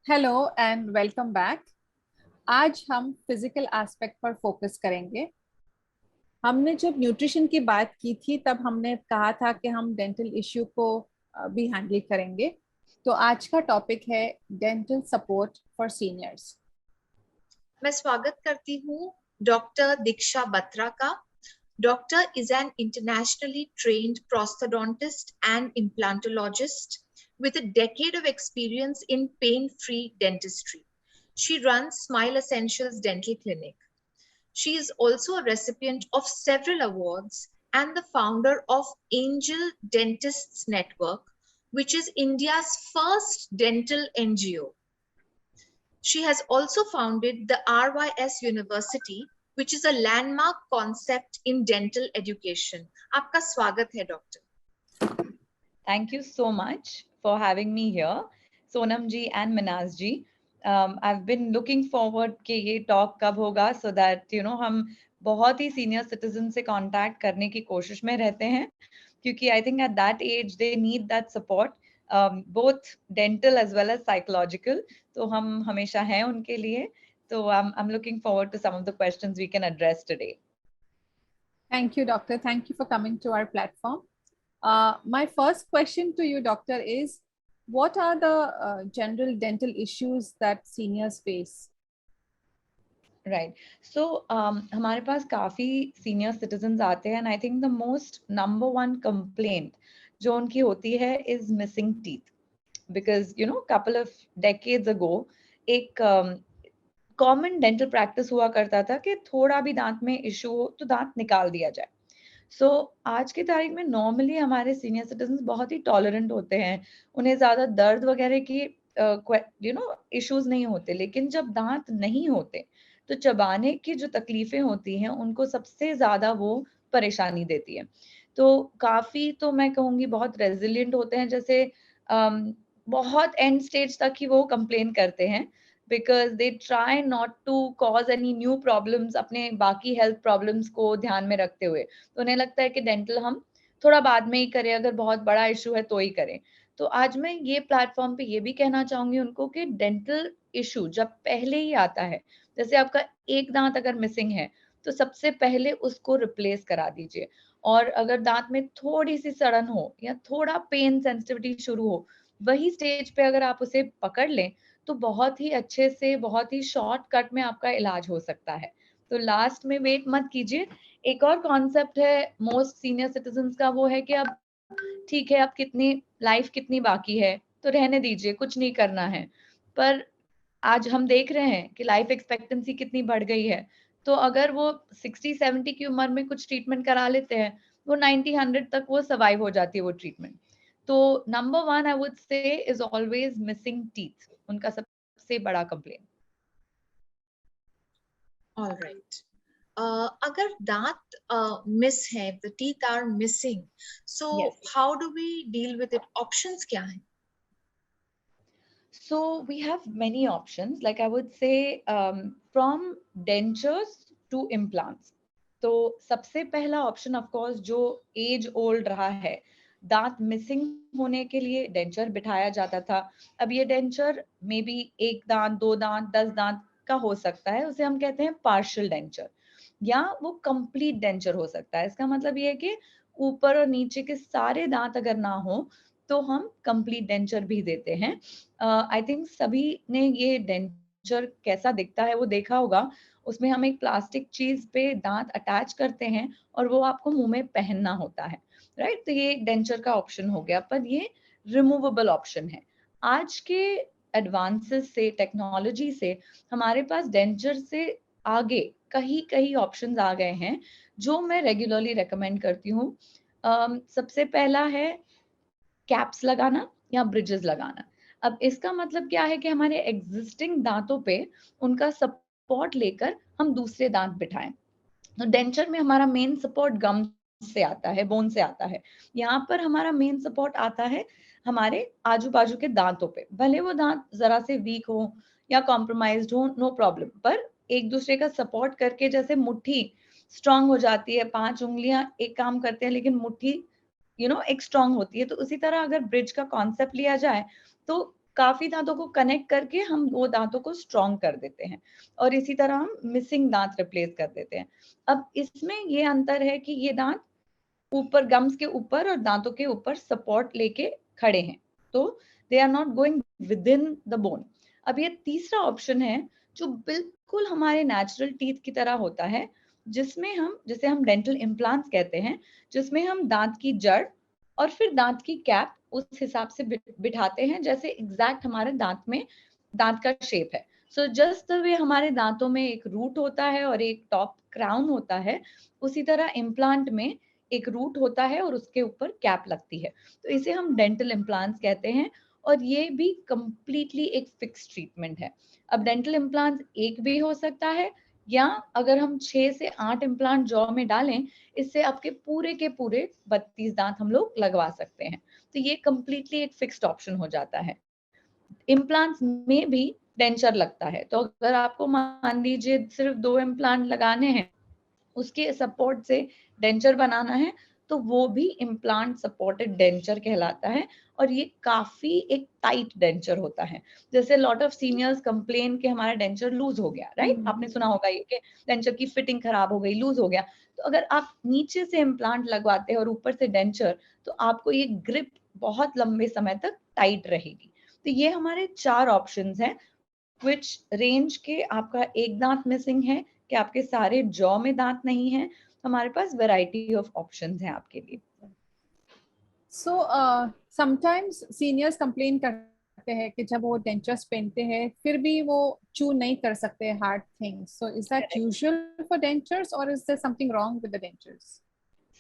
Hello and welcome back. आज हम physical aspect पर फोकस करेंगे। हमने जब न्यूट्रिशन की बात की थी तब हमने कहा था कि हम डेंटल इश्यू को भी हैंडल करेंगे। तो आज का टॉपिक है डेंटल सपोर्ट फॉर सीनियर्स। मैं स्वागत करती हूँ डॉक्टर दीक्षा बत्रा का। Doctor is an internationally trained prosthodontist and implantologist with a decade of experience in pain-free dentistry. She runs Smile Essentials Dental Clinic. She is also a recipient of several awards and the founder of Angel Dentists Network, which is India's first dental NGO. She has also founded the RYS University, which is a landmark concept in dental education. आपका स्वागत है doctor. Thank you so much for having me here, Sonam ji and Minaz ji. I've been looking forward कि ये talk कब होगा so that हम बहुत ही senior citizen से contact करने की कोशिश में रहते हैं क्योंकि I think at that age they need that support, both dental as well as psychological. तो हम हमेशा हैं उनके लिए. So I'm looking forward to some of the questions we can address today. Thank you, doctor. Thank you for coming to our platform. My first question to you, doctor, is what are the general dental issues that seniors face? Right so हमारे पास काफ़ी senior citizens आते हैं and I think the most number one complaint जो उनकी होती है is missing teeth because couple of decades ago एक कॉमन डेंटल प्रैक्टिस हुआ करता था कि थोड़ा भी दांत में इशू हो तो दांत निकाल दिया जाए. सो आज की तारीख में नॉर्मली हमारे सीनियर सिटीजन्स बहुत ही टॉलरेंट होते हैं, उन्हें ज़्यादा दर्द वगैरह की इश्यूज नहीं होते, लेकिन जब दांत नहीं होते तो चबाने की जो तकलीफें होती हैं उनको सबसे ज़्यादा वो परेशानी देती है. तो काफ़ी तो मैं कहूँगी बहुत रेजिलिएंट होते हैं, जैसे बहुत एंड स्टेज तक ही वो कंप्लेन करते हैं because they try not to cause any new problems अपने बाकी हेल्थ प्रॉब्लम्स को ध्यान में रखते हुए. तो उन्हें लगता है कि डेंटल हम थोड़ा बाद में ही करें, अगर बहुत बड़ा इशू है तो ही करें. तो आज मैं ये प्लेटफॉर्म पे ये भी कहना चाहूंगी उनको कि डेंटल इशू जब पहले ही आता है, जैसे आपका एक दांत अगर मिसिंग है तो सबसे पहले उसको रिप्लेस करा दीजिए. और अगर दांत में थोड़ी सी सड़न हो या थोड़ा पेन सेंसिटिविटी शुरू हो, वही स्टेज पे अगर आप उसे पकड़ लें तो बहुत ही अच्छे से, बहुत ही शॉर्टकट में आपका इलाज हो सकता है. तो लास्ट में वेट मत कीजिए. एक और कॉन्सेप्ट है मोस्ट सीनियर सिटीजन्स का, वो है कि अब ठीक है, अब लाइफ कितनी बाकी है तो रहने दीजिए, कुछ नहीं करना है. पर आज हम देख रहे हैं कि लाइफ एक्सपेक्टेंसी कितनी बढ़ गई है. तो अगर वो 60-70 की उम्र में कुछ ट्रीटमेंट करा लेते हैं, वो 90-100 तक वो सर्वाइव हो जाती है वो ट्रीटमेंट. तो number one I would say is always missing teeth, उनका सबसे बड़ा कंप्लेन. All right. अगर दांत मिस है, the teeth are missing, so Yes. how do we deal with it? Options क्या हैं? So we have many options, like I would say, from dentures to implants. तो सबसे पहला ऑप्शन ऑफ कोर्स जो as old रहा है, दांत missing होने के लिए डेंचर बिठाया जाता था. अब ये डेंचर मे बी एक दांत, दो दांत, 10 दांत का हो सकता है, उसे हम कहते हैं पार्शियल डेंचर, या वो कंप्लीट डेंचर हो सकता है. इसका मतलब ये है कि ऊपर और नीचे के सारे दांत अगर ना हो तो हम कंप्लीट डेंचर भी देते हैं. आई थिंक सभी ने ये डेंचर कैसा दिखता है वो देखा होगा. उसमें हम एक प्लास्टिक चीज पे दांत अटैच करते हैं और वो आपको मुंह में पहनना होता है, राइट. तो ये एक डेंचर का ऑप्शन हो गया, पर ये रिमूवेबल ऑप्शन है. आज के एडवांसेस से, टेक्नोलॉजी से हमारे पास डेंचर से आगे कई कई ऑप्शंस आ गए हैं जो मैं रेगुलरली रेकमेंड करती हूँ. सबसे पहला है कैप्स लगाना या ब्रिजेस लगाना. अब इसका मतलब क्या है कि हमारे एग्जिस्टिंग दांतों पे उनका सपोर्ट लेकर हम दूसरे दांत बिठाएं. तो डेंचर में हमारा मेन सपोर्ट गम से आता है, बोन से आता है. यहाँ पर हमारा मेन सपोर्ट आता है हमारे आजू बाजू के दांतों पे. भले वो दांत जरा से वीक हो या कॉम्प्रोमाइज्ड हो, नो प्रॉब्लम, पर एक दूसरे का सपोर्ट करके, जैसे मुट्ठी स्ट्रांग हो जाती है, 5 उंगलियां एक काम करते हैं लेकिन मुट्ठी एक स्ट्रांग होती है, तो उसी तरह अगर ब्रिज का कॉन्सेप्ट लिया जाए तो काफी दांतों को कनेक्ट करके हम वो दांतों को स्ट्रॉन्ग कर देते हैं, और इसी तरह हम मिसिंग दांत रिप्लेस कर देते हैं। अब इसमें ये अंतर है कि ये दांत ऊपर गम्स के ऊपर और दांतों के ऊपर सपोर्ट लेके खड़े हैं, तो they are not going within the bone. अब ये तीसरा ऑप्शन है जो बिल्कुल हमारे नेचुरल टीथ की तरह होता है, जिसमें हम, जिसे हम डेंटल इम्प्लांट्स कहते हैं, जिसमें हम दांत की जड़ और फिर दांत की कैप उस हिसाब से बिठाते हैं जैसे एग्जैक्ट हमारे दांत में दांत का शेप है। सो जस्ट द वे हमारे दांतों में एक रूट होता है और एक टॉप क्राउन होता है, उसी तरह इम्प्लांट में एक रूट होता है और उसके ऊपर कैप लगती है, तो इसे हम डेंटल इम्प्लांट्स कहते हैं। और ये भी कंप्लीटली एक फिक्स ट्रीटमेंट है। अब डेंटल इम्प्लांट्स एक भी हो सकता है, या अगर हम 6 से 8 इम्प्लांट जॉ में डालें, इससे आपके पूरे के पूरे 32 दांत हम लोग लगवा सकते हैं। तो ये कंप्लीटली एक फिक्स्ड ऑप्शन हो जाता है। इम्प्लांट्स में भी डेंचर लगता है, तो अगर आपको मान लीजिए सिर्फ 2 इम्प्लांट लगाने हैं, उसके सपोर्ट से डेंचर बनाना है, तो वो भी इम्प्लांट सपोर्टेड डेंचर कहलाता है। और ये काफी एक टाइट डेंचर होता है। जैसे लॉट ऑफ सीनियर्स कंप्लेन कि हमारा डेंचर लूज हो गया, राइट? आपने सुना होगा ये कि डेंचर की फिटिंग खराब हो गई, लूज हो गया। तो अगर आप नीचे से इम्प्लांट लगवाते हैं और ऊपर से डेंचर, तो आपको ये ग्रिप बहुत लंबे समय तक टाइट रहेगी। तो ये हमारे 4 ऑप्शंस हैं, विच रेंज के आपका एक दांत मिसिंग है कि आपके सारे जॉ में दांत नहीं है, हमारे पास वैरायटी ऑफ ऑप्शंस हैं आपके लिए। सो समटाइम्स सीनियर्स कंप्लेन करते हैं कि जब वो डेंचर्स पहनते हैं फिर भी वो चू नहीं कर सकते hard things, so is that usual for dentures और is there something wrong with the dentures?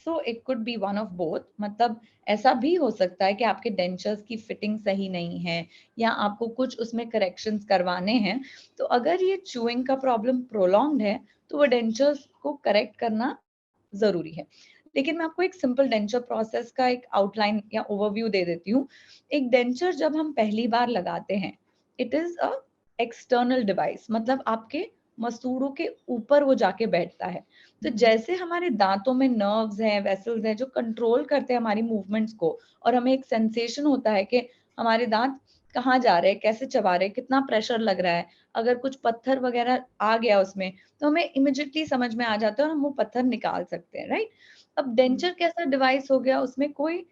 So it could be one of both, मतलब ऐसा भी हो सकता है कि आपके डेंचर्स की फिटिंग सही नहीं है या आपको कुछ उसमें करेक्शंस करवाने हैं। तो अगर ये चूइंग का प्रॉब्लम प्रोलॉन्ग्ड है, तो वो डेंचर्स को करेक्ट करना जरूरी है। लेकिन मैं आपको एक सिंपल डेंचर प्रोसेस का एक आउटलाइन या ओवरव्यू दे देती हूँ। एक डेंचर जब हम पहली बार लगाते हैं, it is a external device, मतलब आपके मसूड़ों के ऊपर वो जाके बैठता है। तो जैसे हमारे दांतों में नर्व्स हैं, वेसल्स हैं जो कंट्रोल करते हैं हमारी मूवमेंट्स को, और हमें एक सेंसेशन होता है कि हमारे दांत कहाँ जा रहे हैं, कैसे चबा रहे हैं, कितना प्रेशर लग रहा है, अगर कुछ पत्थर वगैरह आ गया उसमें, तो हमें इमिडिएटली समझ में आ जाता है और हम वो पत्थर निकाल सकते हैं, राइट? अब डेंचर कैसा डिवाइस हो गया, उसमें कोई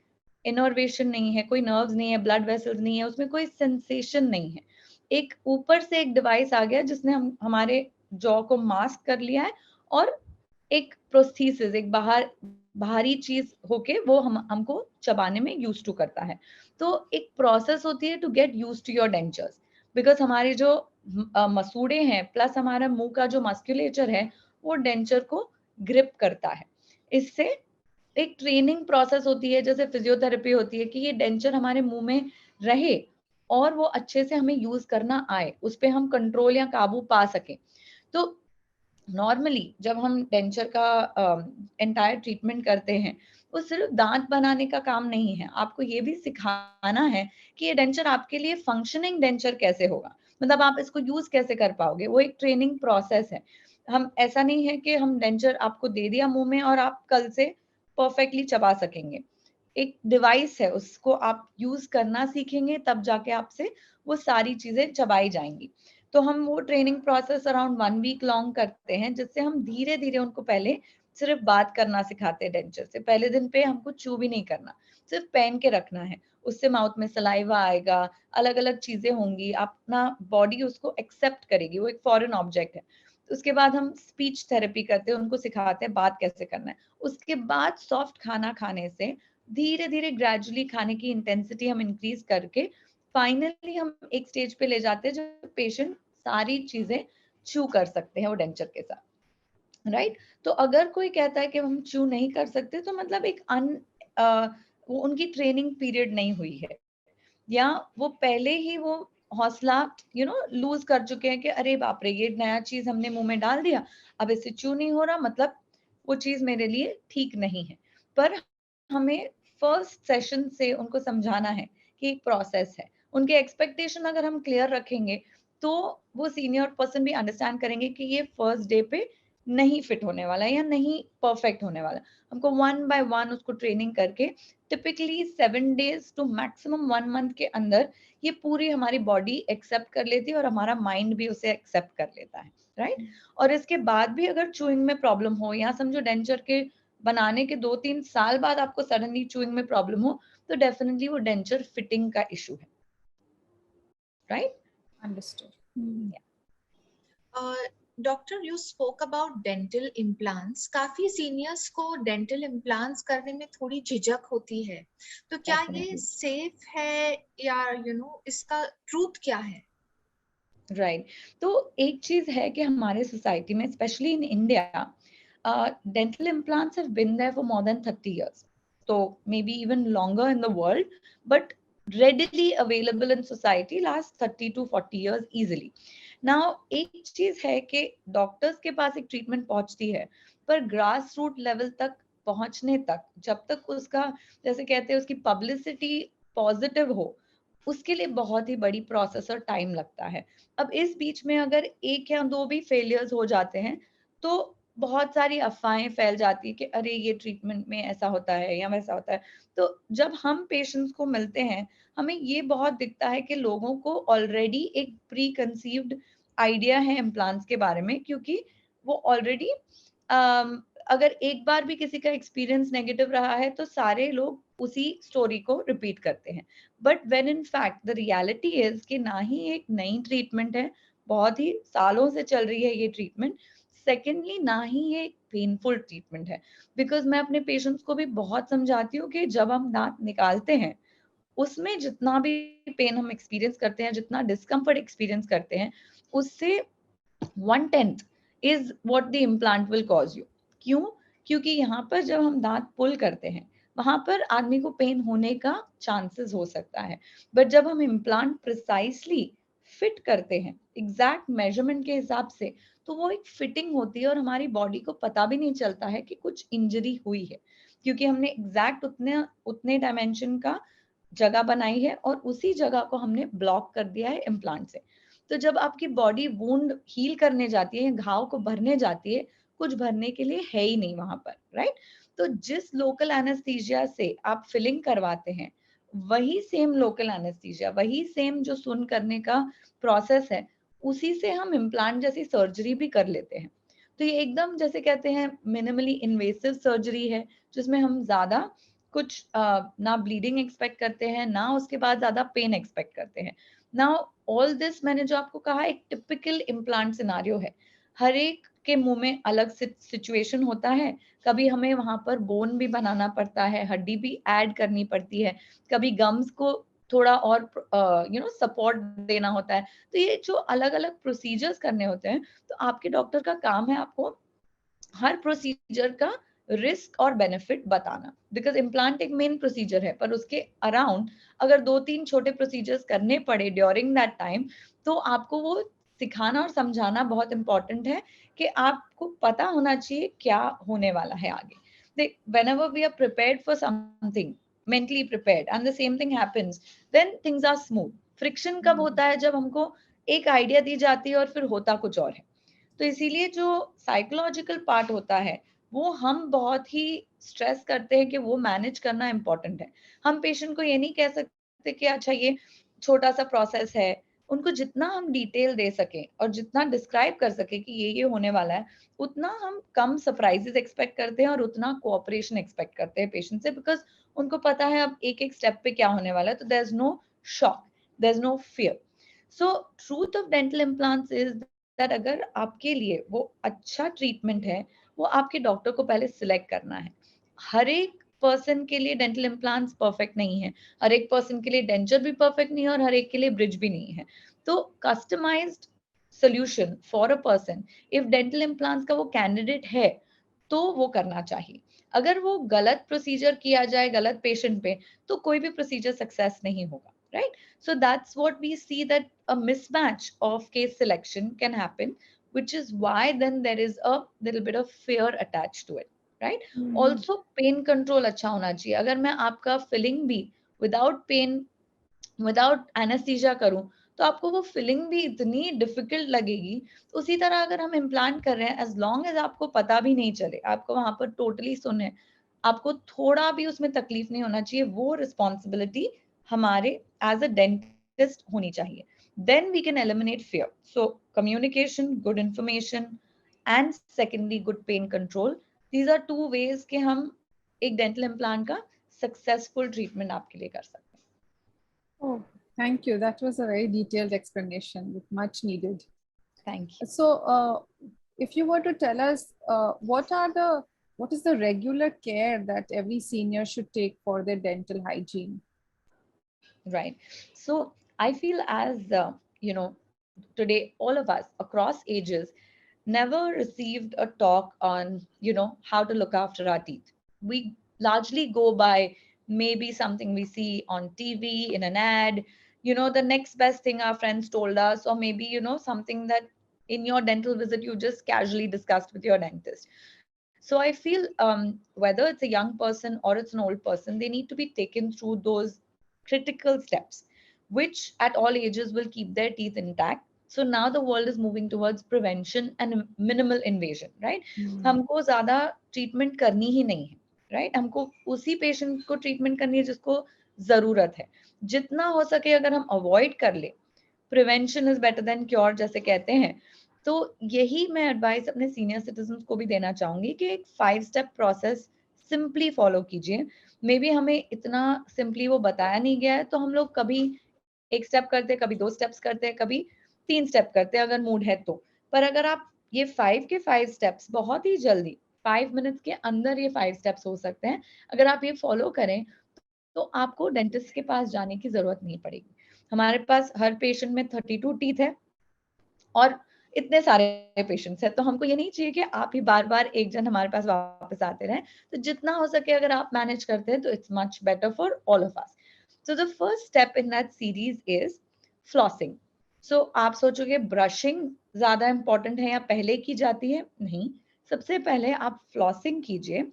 इनर्वेशन नहीं है, कोई नर्व्स नहीं है, ब्लड वेसल्स नहीं है, उसमें कोई सेंसेशन नहीं है। एक ऊपर से एक डिवाइस आ गया जिसने हमारे जॉ को मास्क कर लिया है, और एक प्रोस्थेसिस, एक बाहरी चीज होके वो हमको चबाने में यूज टू करता है। तो एक प्रोसेस होती है to get use to your dentures, because हमारे जो मसूड़े हैं प्लस हमारा मुंह का जो मस्कुलेचर है, वो डेंचर को ग्रिप करता है। इससे एक ट्रेनिंग प्रोसेस होती है, जैसे फिजियोथेरेपी होती है, कि ये डेंचर हमारे मुंह में रहे और वो अच्छे से हमें यूज करना आए, उस पर हम कंट्रोल या काबू पा सके। तो नॉर्मली जब हम डेंचर का एंटायर ट्रीटमेंट करते हैं, वो सिर्फ दांत बनाने का काम नहीं है, आपको ये भी सिखाना है कि ये डेंचर आपके लिए फंक्शनिंग डेंचर कैसे होगा, मतलब आप इसको यूज कैसे कर पाओगे। वो एक ट्रेनिंग प्रोसेस है। हम ऐसा नहीं है कि हम डेंचर आपको दे दिया मुंह में और आप कल से परफेक्टली चबा सकेंगे। एक डिवाइस है, उसको आप यूज करना सीखेंगे तब जाके आपसे वो सारी चीजें चबाई जाएंगी। तो हम वो training process around 1 week long करते हैं, जिससे हम धीरे धीरे उनको पहले सिर्फ बात करना सिखाते हैं डेंचर से। पहले दिन पे हमको चू भी नहीं करना, सिर्फ पहन के रखना है, उससे माउथ में सलाइवा आएगा, अलग अलग चीजें होंगी, अपना बॉडी उसको एक्सेप्ट करेगी, वो एक फॉरेन ऑब्जेक्ट है। तो उसके बाद हम स्पीच थेरेपी करते हैं, उनको सिखाते हैं बात कैसे करना है। उसके बाद सॉफ्ट खाना खाने से धीरे धीरे ग्रेजुअली खाने की इंटेंसिटी हम इंक्रीज करके फाइनली हम एक स्टेज पे ले जाते हैं जब पेशेंट सारी चीजें चू कर सकते हैं वो डेंचर के साथ, राइट? तो अगर कोई कहता है कि हम चू नहीं कर सकते, तो मतलब एक वो उनकी ट्रेनिंग पीरियड नहीं हुई है, या वो पहले ही वो हौसला लूज कर चुके हैं कि अरे बाप रे, ये नया चीज हमने मुंह में डाल दिया, अब इससे चू नहीं हो रहा, मतलब वो चीज मेरे लिए ठीक नहीं है। पर हमें फर्स्ट सेशन से उनको समझाना है कि एक प्रोसेस है। उनके एक्सपेक्टेशन अगर हम क्लियर रखेंगे, तो वो सीनियर पर्सन भी अंडरस्टैंड करेंगे कि ये फर्स्ट डे पे नहीं फिट होने वाला है या नहीं परफेक्ट होने वाला। हमको 1 by 1 उसको ट्रेनिंग करके typically 7 days to maximum 1 month के अंदर ये पूरी हमारी बॉडी एक्सेप्ट कर लेती है और हमारा माइंड भी उसे एक्सेप्ट कर लेता है, राइट? और इसके बाद भी अगर चूइंग में प्रॉब्लम हो, या समझो डेंचर के बनाने के 2-3 साल बाद आपको सडनली चूइंग में प्रॉब्लम हो, तो डेफिनेटली वो डेंचर फिटिंग का इशू है, right? Understood. Doctor, you spoke about dental implants. काफी सीनियर्स को डेंटल इम्प्लांट्स करने में थोड़ी झिझक होती है, तो क्या ये सेफ है या इसका ट्रूथ क्या है? राइट तो एक चीज है कि हमारे सोसाइटी में, specially in India, dental implants have been there for more than 30 years, so maybe even longer in the world, but readily available in society last 30 to 40 years easily. Now एक चीज है कि डॉक्टर्स के पास एक treatment पहुंचती है, पर grass root level तक पहुंचने तक, जब तक उसका, जैसे कहते हैं, उसकी पब्लिसिटी पॉजिटिव हो, उसके लिए बहुत ही बड़ी प्रोसेस और टाइम लगता है। अब इस बीच में अगर 1 या 2 भी फेलियर्स हो जाते हैं, तो बहुत सारी अफवाहें फैल जाती है कि अरे ये ट्रीटमेंट में ऐसा होता है या वैसा होता है। तो जब हम पेशेंट्स को मिलते हैं, हमें ये बहुत दिखता है कि लोगों को ऑलरेडी एक प्री कंसीव्ड आइडिया है इम्प्लांट्स के बारे में, क्योंकि वो ऑलरेडी अगर एक बार भी किसी का एक्सपीरियंस नेगेटिव रहा है तो सारे लोग उसी स्टोरी को रिपीट करते हैं। But when in fact the reality is कि ना ही एक नई ट्रीटमेंट है, बहुत ही सालों से चल रही है ये ट्रीटमेंट, सेकेंडली ना ही ये एक पेनफुल ट्रीटमेंट है। बिकॉज मैं अपने पेशेंट्स को भी बहुत समझाती हूँ कि जब हम दांत निकालते हैं, उसमें जितना भी पेन हम एक्सपीरियंस करते हैं, जितना डिस्कम्फर्ट एक्सपीरियंस करते हैं, उससे 1/10 is what the implant will cause you. क्यों? क्योंकि यहाँ पर जब हम दांत पुल करते हैं, वहां पर आदमी को पेन होने का चांसेस हो सकता है, बट जब हम इम्प्लांट प्रिसाइसली फिट करते हैं एग्जैक्ट मेजरमेंट के हिसाब से, तो वो एक फिटिंग होती है और हमारी बॉडी को पता भी नहीं चलता है कि कुछ इंजरी हुई है, क्योंकि हमने एग्जैक्ट उतने उतने डायमेंशन का जगह बनाई है और उसी जगह को हमने ब्लॉक कर दिया है इम्प्लांट से। तो जब आपकी बॉडी वुंड हील करने जाती है, घाव को भरने जाती है, कुछ भरने के लिए है ही नहीं वहां पर, राइट? तो जिस लोकल एनेस्थीसिया से आप फिलिंग करवाते हैं, वही सेम लोकल एनेस्थीसिया, वही सेम जो सुन करने का प्रोसेस है, उसी से हम इम्प्लांट जैसी सर्जरी भी कर लेते हैं। तो ये एकदम जैसे कहते हैं मिनिमली इन्वेसिव सर्जरी है, जिसमें हम ज्यादा कुछ ना ब्लीडिंग एक्सपेक्ट करते हैं, ना उसके बाद ज्यादा पेन एक्सपेक्ट करते हैं। नाउ ऑल दिस मैंने जो आपको कहा एक टिपिकल इम्प्लांट सिनारियो है। हर एक के मुंह में अलग सिचुएशन होता है। कभी हमें वहां पर बोन भी बनाना पड़ता है, हड्डी भी ऐड करनी पड़ती है, कभी गम्स को थोड़ा और सपोर्ट देना होता है। तो ये जो अलग अलग प्रोसीजर्स करने होते हैं, तो आपके डॉक्टर का काम है आपको हर प्रोसीजर का रिस्क और बेनिफिट बताना। बिकॉज इम्प्लांट एक मेन प्रोसीजर है, पर उसके अराउंड अगर 2-3 छोटे प्रोसीजर्स करने पड़े ड्यूरिंग दैट टाइम, तो आपको वो सिखाना और समझाना बहुत इंपॉर्टेंट है कि आपको पता होना चाहिए क्या होने वाला है आगे। देख, whenever we are prepared for something, mentally prepared, and the same thing happens, then things are smooth. Friction कब होता है? जब हमको एक आइडिया दी जाती है और फिर होता कुछ और है। तो इसीलिए जो साइकोलॉजिकल पार्ट होता है, वो हम बहुत ही स्ट्रेस करते हैं कि वो मैनेज करना इम्पोर्टेंट है। हम पेशेंट को ये नहीं कह सकते कि अच्छा ये छोटा सा प्रोसेस है। उनको जितना हम डिटेल दे सकें और जितना डिस्क्राइब कर सके कि ये होने वाला है, उतना हम कम सरप्राइजेस एक्सपेक्ट करते हैं और उतना कोऑपरेशन एक्सपेक्ट करते हैं पेशेंट से, बिकॉज उनको पता है अब एक एक स्टेप पे क्या होने वाला है। तो there is no shock, there is no fear. So truth of dental implants is that अगर आपके लिए वो अच्छा ट्रीटमेंट है, वो आपके डॉक्टर को पहले सिलेक्ट करना है। हर एक पर्सन के लिए डेंटल इम्प्लांट्स परफेक्ट नहीं है, हर एक पर्सन के लिए डेंचर भी परफेक्ट नहीं है और हर एक के लिए ब्रिज भी नहीं है। तो customised solution for a person, if dental implants का वो कैंडिडेट है, तो वो करना चाहिए। अगर वो गलत प्रोसीजर किया जाए गलत पेशेंट पे, तो कोई भी प्रोसीजर सक्सेस नहीं होगा, right? So that's what we see, that a mismatch of case selection can happen, which is why then there is a little bit of fear attached to it, right? Also pain control अच्छा होना चाहिए। अगर मैं आपका filling भी without pen, without anaesthesia करूं, तो आपको वो फिलिंग भी इतनी डिफिकल्ट लगेगी। उसी तरह अगर हम इम्प्लांट कर रहे हैं, एज लॉन्ग एज आपको पता भी नहीं चले, आपको वहां पर टोटली सुने, आपको थोड़ा भी उसमें तकलीफ नहीं होना चाहिए, वो रिस्पॉन्सिबिलिटी हमारे एज अ डेंटिस्ट होनी चाहिए। Then we can eliminate fear. So communication, good information, and secondly good pain control. These are two ways कि हम एक dental implant का successful treatment आपके लिए कर सकते हैं. Oh, thank you. That was a very detailed explanation, much needed. Thank you. So, if you were to tell us, what is the regular care that every senior should take for their dental hygiene? Right. So I feel as today all of us across ages never received a talk on how to look after our teeth. We largely go by maybe something we see on TV in an ad, the next best thing our friends told us, or maybe something that in your dental visit you just casually discussed with your dentist. So I feel whether it's a young person or it's an old person, they need to be taken through those critical steps, which at all ages will keep their teeth intact. So now the world is moving towards prevention and minimal invasion, right? हमको ज़्यादा treatment करनी ही नहीं है, right? हमको उसी patient को treatment करनी है जिसको ज़रूरत है. जितना हो सके अगर हम avoid कर ले, prevention is better than cure जैसे कहते हैं. तो यही मैं एडवाइस अपने सीनियर सिटीजन को भी देना चाहूंगी कि एक 5 स्टेप प्रोसेस सिंपली फॉलो कीजिए. मे बी हमें इतना सिंपली वो बताया नहीं गया है, तो हम लोग कभी एक स्टेप करते, कभी 2 स्टेप्स करते, कभी 3 स्टेप करते अगर मूड है तो. पर अगर आप ये 5 के 5 स्टेप्स बहुत ही जल्दी 5 मिनट्स के अंदर ये 5 स्टेप्स हो सकते हैं, अगर आप ये फॉलो करें तो आपको डेंटिस्ट के पास जाने की जरूरत नहीं पड़ेगी. हमारे पास हर पेशेंट में 32 टीथ है और इतने सारे पेशेंट्स हैं, तो हमको ये नहीं चाहिए कि आप ही बार बार एक जन हमारे पास वापस आते रहें. तो जितना हो सके अगर आप मैनेज करते हैं तो it's much better for all of us. So the first step in that series is flossing. So आप सोचोगे ब्रशिंग ज्यादा इंपॉर्टेंट है या पहले की जाती है? नहीं, सबसे पहले आप फ्लॉसिंग कीजिए.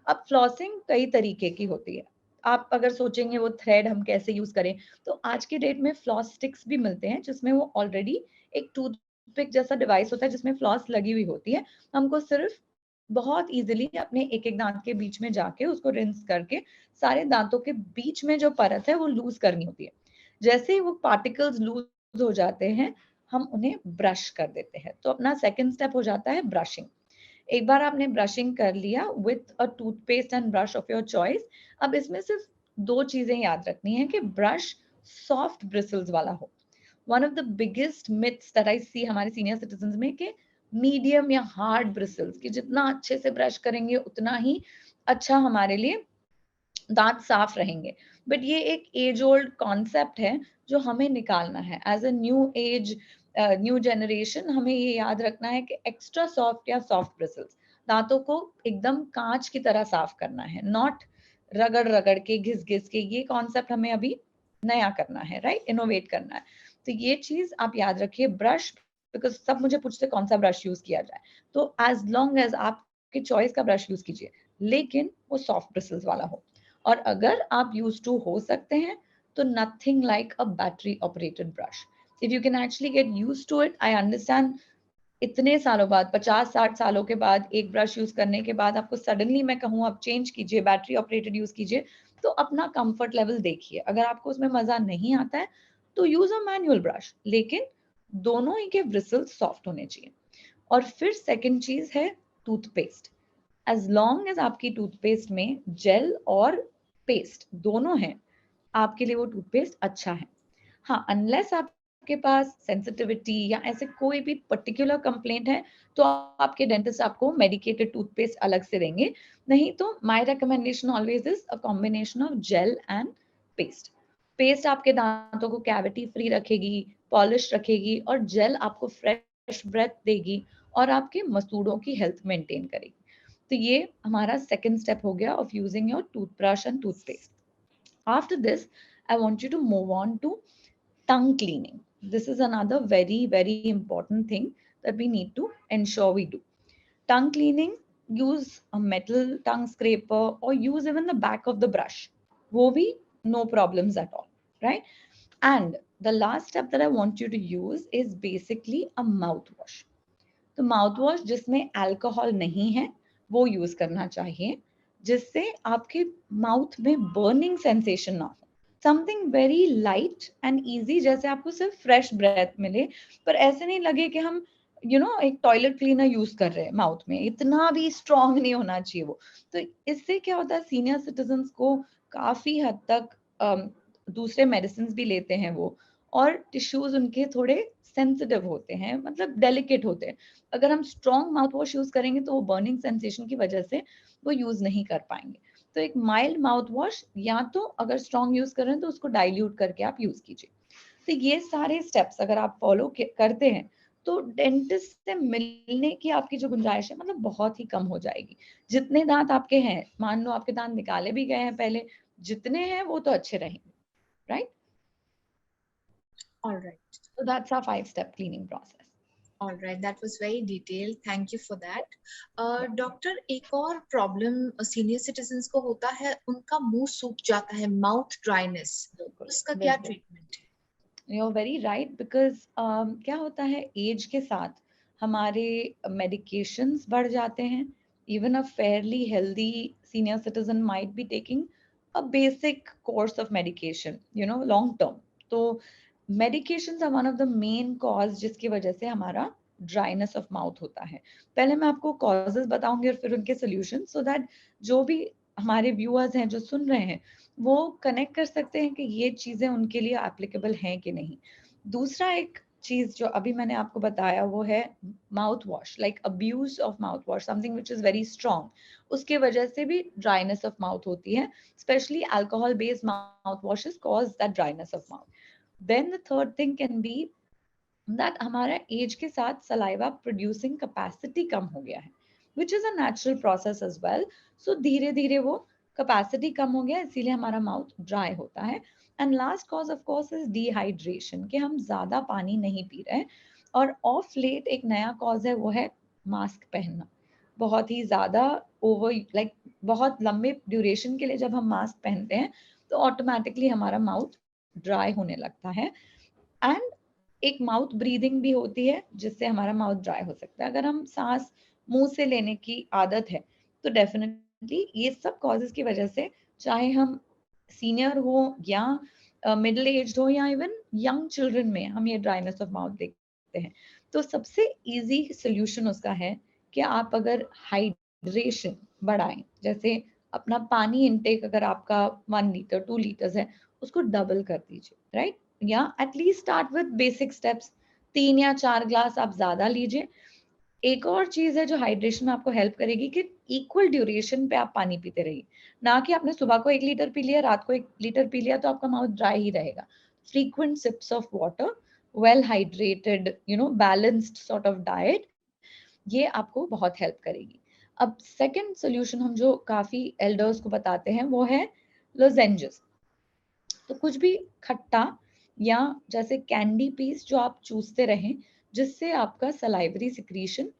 अब फ्लॉसिंग कई तरीके की होती है. आप अगर सोचेंगे वो थ्रेड हम कैसे यूज करें, तो आज की डेट में फ्लॉस स्टिक्स भी मिलते हैं जिसमें वो ऑलरेडी एक टूथपिक जैसा डिवाइस होता है जिसमें फ्लॉस लगी हुई होती है. हमको सिर्फ बहुत इजीली अपने एक एक दांत के बीच में जाके उसको रिंस करके सारे दांतों के बीच में जो परत है वो लूज करनी होती है. जैसे ही वो पार्टिकल्स लूज हो जाते हैं हम उन्हें ब्रश कर देते हैं. तो अपना सेकेंड स्टेप हो जाता है ब्रशिंग. एक बार आपने ब्रशिंग कर लिया with a toothpaste and brush off your choice. अब इसमें सिर्फ 2 चीजें याद रखनी है कि ब्रश सॉफ्ट ब्रिसल्स वाला हो. One of the biggest myths that I see हमारे सीनियर सिटीजन में कि मीडियम या हार्ड ब्रिसल्स, कि जितना अच्छे से ब्रश करेंगे उतना ही अच्छा हमारे लिए दांत साफ रहेंगे. बट ये एक एज ओल्ड कॉन्सेप्ट है जो हमें निकालना है. As a new age new generation हमें ये याद रखना है कि एक्स्ट्रा सॉफ्ट या सॉफ्ट ब्रिसल्स दांतों को एकदम कांच की तरह साफ करना है, नॉट रगड़ रगड़ के घिस घिस के. ये कॉन्सेप्ट हमें अभी नया करना है, राइट, इनोवेट करना है. तो ये चीज आप याद रखिए. ब्रश, बिकॉज सब मुझे पूछते कौन सा ब्रश यूज किया जाए, तो एज लॉन्ग एज आपके चॉइस का ब्रश यूज कीजिए, लेकिन वो सॉफ्ट ब्रिसल्स वाला हो. और अगर आप यूज टू हो सकते हैं तो nothing like a battery operated brush. If you can actually get use to it, I understand इतने सालों बाद 50-60 सालों के बाद एक ब्रश यूज करने के बाद आपको सडनली मैं कहूँ आप चेंज कीजिए, बैटरी ऑपरेटेड यूज कीजिए, तो अपना कंफर्ट लेवल देखिए. अगर आपको उसमें मजा नहीं आता है तो यूज अ मैनुअल ब्रश, लेकिन दोनों ही के ब्रिसल्स सॉफ्ट होने चाहिए. और फिर सेकंड चीज है टूथपेस्ट. एज लॉन्ग एज आपकी टूथपेस्ट में जेल और पेस्ट दोनों हैं, आपके लिए वो टूथपेस्ट अच्छा है. हाँ, अनलेस आपके पास सेंसिटिविटी या ऐसे कोई भी पर्टिकुलर कंप्लेंट है तो आपके डेंटिस्ट आपको मेडिकेटेड टूथपेस्ट अलग से देंगे. नहीं तो my recommendation always is a combination of gel and paste. Paste आपके दांतों को कैविटी फ्री रखेगी, पॉलिश रखेगी, और जेल आपको फ्रेश ब्रेथ देगी और आपके मसूड़ों की हेल्थ मेंटेन करेगी. तो ये हमारा सेकंड स्टेप हो गया of using your toothbrush and toothpaste. After this, I want you to move on to tongue cleaning. This is another very, very important thing that we need to ensure we do. Tongue cleaning, use a metal tongue scraper or use even the back of the brush. वो भी no problems at all, right? And the last step that I want you to use is basically a mouthwash. तो mouthwash जिसमें alcohol नहीं है वो use करना चाहिए, जिससे आपके माउथ में बर्निंग सेंसेशन ना हो. Something very light and easy, जैसे आपको सिर्फ फ्रेश ब्रेथ मिले, पर ऐसे नहीं लगे कि हम एक टॉयलेट क्लीनर यूज कर रहे हैं माउथ में. इतना भी स्ट्रॉन्ग नहीं होना चाहिए वो. तो इससे क्या होता है, सीनियर सिटीजन्स को काफी हद तक दूसरे मेडिसिन भी लेते हैं वो, और टिश्यूज उनके थोड़े सेंसिटिव होते हैं, मतलब डेलिकेट होते हैं. अगर हम स्ट्रॉन्ग माउथ वॉश यूज करेंगे तो वो बर्निंग सेंसेशन की वजह से वो यूज नहीं कर पाएंगे. तो एक माइल्ड माउथ वॉश, या तो अगर स्ट्रॉन्ग यूज कर रहे हैं तो उसको डाइल्यूट करके आप यूज कीजिए. तो ये सारे स्टेप्स अगर आप फॉलो करते हैं तो डेंटिस्ट से मिलने की आपकी जो गुंजाइश है मतलब बहुत ही कम हो जाएगी. जितने दांत आपके हैं, मान लो आपके दांत निकाले भी गए हैं पहले, जितने हैं वो तो अच्छे रहेंगे, right? All right. So that's our 5-step cleaning process. All right, that was very detailed. Thank you for that. Doctor, एक और प्रॉब्लम सीनियर सिटीजन्स को होता है, उनका मुंह सूख जाता है, माउथ ड्राइनेस. उसका क्या ट्रीटमेंट है? You're very right, because क्या होता है, एज के साथ हमारे medications बढ़ जाते हैं. Even a fairly healthy senior citizen might be taking a basic course of medication, long term. तो medications are one of the main cause जिसकी वजह से हमारा ड्राइनेस ऑफ माउथ होता है. पहले मैं आपको कॉजेज बताऊंगी और फिर उनके सोल्यूशन, सो दैट जो भी हमारे व्यूअर्स हैं जो सुन रहे हैं वो कनेक्ट कर सकते हैं कि ये चीजें उनके लिए एप्लीकेबल हैं कि नहीं. दूसरा एक चीज जो अभी मैंने आपको बताया वो है mouth wash, like abuse of mouth wash, something which is very strong. उसके वजह से भी ड्राइनेस ऑफ माउथ होती है. Specially alcohol based mouth washes cause that dryness of mouth. Then the third thing can be that हमारा age के साथ saliva producing capacity कम हो गया है, which is a natural process as well. So धीरे धीरे वो कैपेसिटी कम हो गया, इसीलिए हमारा माउथ ड्राई होता है. And last cause of course is dehydration, कि हम ज्यादा पानी नहीं पी रहे. और ऑफ लेट एक नया कॉज है, वो है मास्क पहनना. बहुत ही ज्यादा ओवर बहुत लंबे ड्यूरेशन के लिए जब हम मास्क पहनते हैं तो ऑटोमेटिकली हमारा माउथ ड्राई होने लगता है. एंड एक माउथ ब्रीदिंग भी होती है जिससे हमारा माउथ ड्राई हो सकता है. अगर हम सांस मुंह से लेने की आदत है तो डेफिनेटली ये सब कॉजेस की वजह से, चाहे हम सीनियर हो या मिडिल एज हो या इवन यंग चिल्ड्रन में, हम ये ड्राइनेस ऑफ माउथ देखते हैं. तो सबसे इजी सोल्यूशन उसका है कि आप अगर हाइड्रेशन बढ़ाएं, जैसे अपना पानी इनटेक अगर आपका 1 लीटर 2 लीटर्स है उसको डबल कर दीजिए, राइट? या at least start with basic steps. 3 या 4 ग्लास आप ज्यादा लीजिए. एक और चीज है जो हाइड्रेशन में आपको हेल्प करेगी कि इक्वल ड्यूरेशन पे आप पानी पीते रहिए. ना कि आपने सुबह को 1 लीटर पी लिया, रात को 1 लीटर पी लिया तो आपका माउथ ड्राई ही रहेगा. Frequent sips of water, well hydrated, balanced sort of diet, ये आपको बहुत हेल्प करेगी. अब सेकेंड सोल्यूशन हम जो काफी एल्डर्स को बताते हैं वो है लोजेंजेस. तो कुछ भी खट्टा या जैसे कैंडी पीस जो आप चूसते रहें, जिससे आपका सलाइवरी सिक्रीशन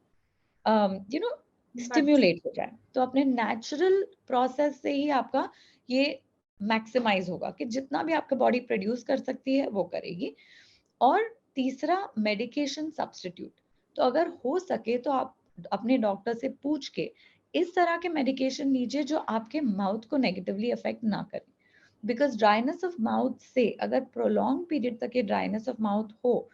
स्टिम्युलेट हो जाए. तो अपने नेचुरल प्रोसेस से ही आपका ये मैक्सिमाइज होगा कि जितना भी आपका बॉडी प्रोड्यूस कर सकती है वो करेगी. और तीसरा, मेडिकेशन सब्स्टिट्यूट. तो अगर हो सके तो आप अपने डॉक्टर से पूछ के इस तरह के मेडिकेशन लीजिए जो आपके माउथ को नेगेटिवली अफेक्ट ना करें. बिकॉज ड्राइनेस ऑफ माउथ से अगर प्रोलॉन्ग पीरियड तक ये ड्राइनेस ऑफ माउथ हो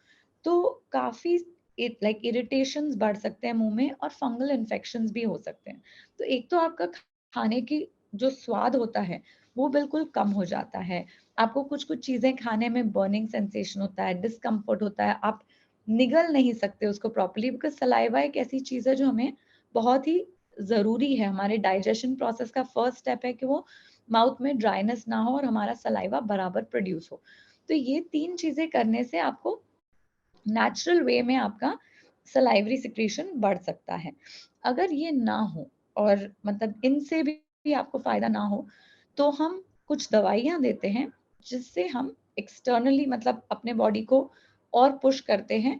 तो काफी इरिटेशंस बढ़ सकते हैं मुंह में, और फंगल इन्फेक्शंस भी हो सकते हैं. तो एक तो आपका खाने की जो स्वाद होता है वो बिल्कुल कम हो जाता है. आपको कुछ कुछ चीजें खाने में बर्निंग सेंसेशन होता है, डिस्कम्फर्ट होता है, आप निगल नहीं सकते उसको प्रॉपर्ली, बिकॉज सलाइवा एक ऐसी चीज है जो हमें बहुत ही जरूरी है. हमारे डाइजेशन प्रोसेस का फर्स्ट स्टेप है कि वो माउथ में ड्राइनेस ना हो और हमारा सलाइवा बराबर प्रोड्यूस हो. तो ये 3 चीजें करने से आपको नेचुरल वे में आपका सलाइवरी सिक्रीशन बढ़ सकता है. अगर ये ना हो और मतलब इनसे भी आपको फायदा ना हो तो हम कुछ दवाइयां देते हैं जिससे हम एक्सटर्नली मतलब अपने बॉडी को और पुश करते हैं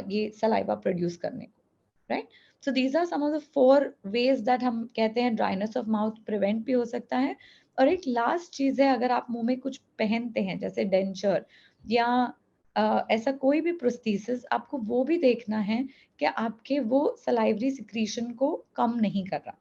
ये सलाइवा प्रोड्यूस करने को, right? So these are some of the 4 ways that हम कहते हैं ड्राइनेस ऑफ माउथ प्रिवेंट भी हो सकता है. और एक लास्ट चीज है, अगर आप मुंह में कुछ पहनते हैं जैसे डेंचर, या ऐसा कोई भी प्रोस्थेसिस, आपको वो भी देखना है कि आपके वो सलाइवरी सिक्रीशन को कम नहीं कर रहा।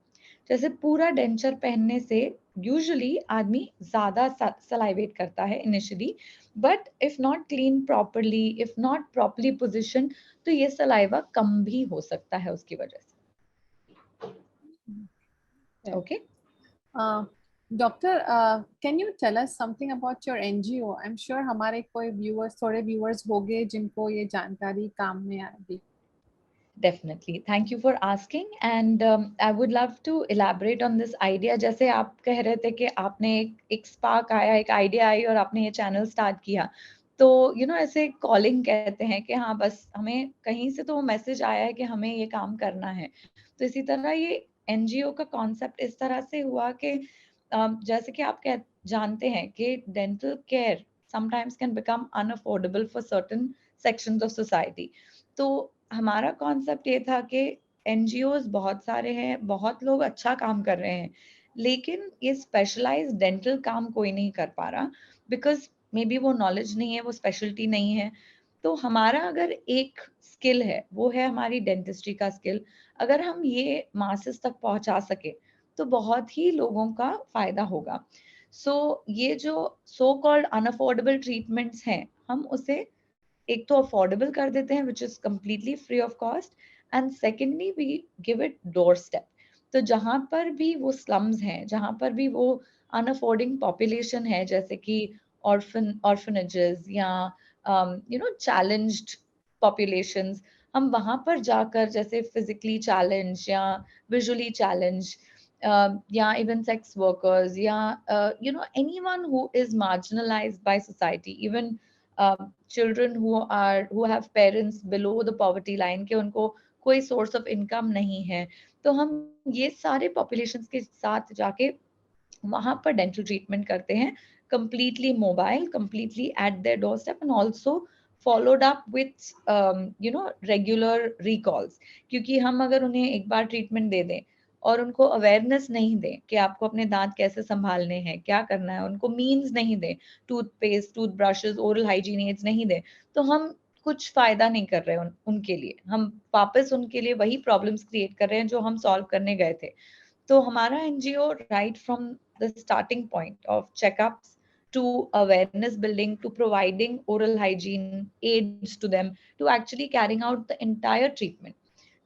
जैसे पूरा डेंचर पहनने से यूजुअली आदमी ज्यादा सलाइवेट करता है initially, but if not clean properly, if not properly position, तो ये सलाइवा कम भी हो सकता है उसकी वजह से। Okay doctor, can you tell us something about your NGO? I am sure हमारे कोई थोड़े व्यूअर्स होंगे जिनको ये जानकारी काम में आएगी। Definitely. Thank you for asking. And I would love to elaborate on this idea. जैसे आप कह रहे थे कि आपने एक स्पार्क आया, एक आइडिया आई और आपने ये चैनल स्टार्ट किया, तो ऐसे कॉलिंग कहते हैं कि हाँ बस हमें कहीं से तो वो मैसेज आया है कि हमें ये काम करना है। तो इसी तरह ये एनजीओ का कॉन्सेप्ट इस तरह से हुआ कि जैसे कि आप जानते हैं कि dental care sometimes can become unaffordable for certain sections of society. तो हमारा कॉन्सेप्ट ये था कि एनजीओज बहुत सारे हैं, बहुत लोग अच्छा काम कर रहे हैं, लेकिन ये स्पेशलाइज्ड डेंटल काम कोई नहीं कर पा रहा, बिकॉज मे बी वो नॉलेज नहीं है, वो स्पेशलिटी नहीं है। तो हमारा अगर एक स्किल है, वो है हमारी डेंटिस्ट्री का स्किल। अगर हम ये मासेस तक पहुंचा सके तो बहुत ही लोगों का फायदा होगा। सो ये जो सो कॉल्ड अनअफोर्डेबल ट्रीटमेंट्स हैं, हम उसे एक तो अफोर्डेबल कर देते हैं, which is completely free of cost, and secondly we give it doorstep. तो जहां पर भी वो स्लम्स हैं, जहां पर भी वो अनअफोर्डिंग पॉपुलेशन है, जैसे कि ऑर्फनेजेस या चैलेंज्ड पॉपुलेशंस, हम वहां पर जाकर जैसे फिजिकली चैलेंज या विजुअली चैलेंज या इवन सेक्स वर्कर्स या anyone who is marginalised by society, even children who have parents below the poverty line, के उनको कोई सोर्स ऑफ इनकम नहीं है, तो हम ये सारे पॉपुलेशंस के साथ जाके वहां पर डेंटल ट्रीटमेंट करते हैं, completely mobile, completely at their doorstep, and also followed up with regular recalls। क्योंकि हम अगर उन्हें एक बार ट्रीटमेंट दे दें और उनको अवेयरनेस नहीं दें कि आपको अपने दांत कैसे संभालने हैं, क्या करना है, उनको मीन्स नहीं दें, toothpaste, toothbrushes, oral hygiene aids नहीं दें, तो हम कुछ फायदा नहीं कर रहे हैं उनके लिए। हम वापस उनके लिए वही प्रॉब्लम्स क्रिएट कर रहे हैं जो हम सॉल्व करने गए थे। तो हमारा NGO right from the starting point of checkups to awareness building to providing oral hygiene aids to them to actually carrying out the entire treatment,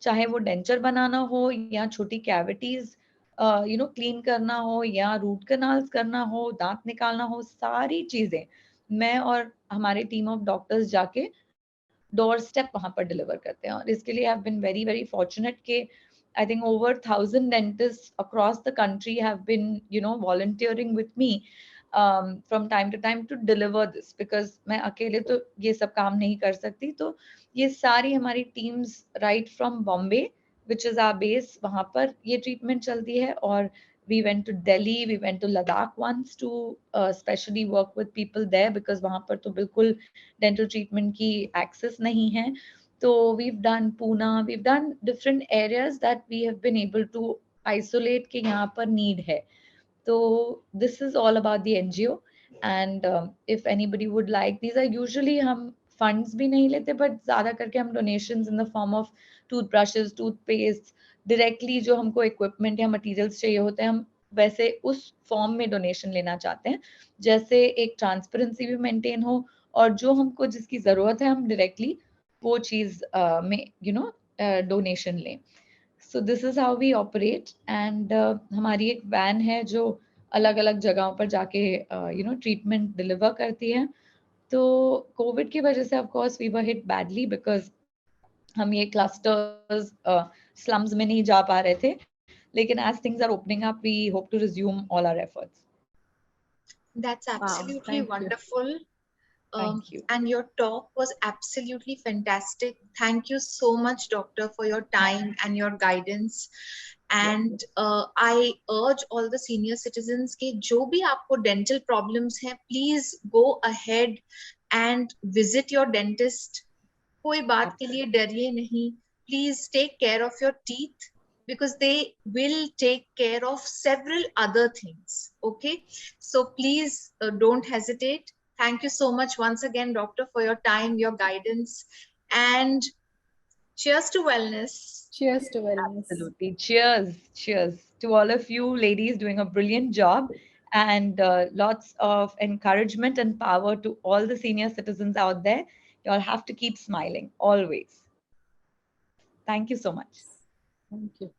चाहे वो डेंचर बनाना हो या छोटी कैविटीज क्लीन करना हो या रूट कनाल्स करना हो, दांत निकालना हो, सारी चीजें मैं और हमारे टीम ऑफ डॉक्टर्स जाके डोर स्टेप वहां पर डिलीवर करते हैं। और इसके लिए I have been very very fortunate कि I think over 1,000 dentists across the country have been, volunteering with me from time to time to deliver this, because मैं अकेले तो ये सब काम नहीं कर सकती। तो ये सारी हमारी teams right from Bombay, which is our base, वहाँ पर ये treatment चलती है। और we went to Delhi, we went to Ladakh once to specially work with people there, because वहाँ पर तो बिल्कुल dental treatment की access नहीं है। So we've done Pune, we've done different areas that we have been able to isolate कि यहाँ पर need है। So this is all about the NGO, and if anybody would like, these are usually हम funds भी नहीं लेते, but ज़्यादा करके हम donations in the form of toothbrushes, toothpaste, directly जो हमको equipment या materials चाहिए होते हैं, हम वैसे उस फॉर्म में डोनेशन लेना चाहते हैं, जैसे एक ट्रांसपेरेंसी भी मेंटेन हो, और जो हमको जिसकी जरूरत है हम डायरेक्टली वो चीज में डोनेशन लें। So this is how we operate. And हमारी एक वैन है जो अलग अलग जगहों पर जाके ट्रीटमेंट डिलीवर करती है। तो कोविड की वजह से of course we were hit badly, because हम ये क्लस्टर्स स्लम्स में नहीं जा पा रहे थे, लेकिन as things are opening up, we hope to resume all our efforts. That's absolutely wonderful. Thank you. And your talk was absolutely fantastic. Thank you so much, Doctor, for your time and your guidance. And I urge all the senior citizens कि जो भी आपको dental problems हैं, please go ahead and visit your dentist. कोई बात के लिए डरिए नहीं. Please take care of your teeth, because they will take care of several other things. Okay, so please don't hesitate. Thank you so much once again, Doctor, for your time, your guidance, and cheers to wellness. Cheers to wellness. Absolutely. Cheers. Cheers to all of you ladies doing a brilliant job, and lots of encouragement and power to all the senior citizens out there. You all have to keep smiling always. Thank you so much. Thank you.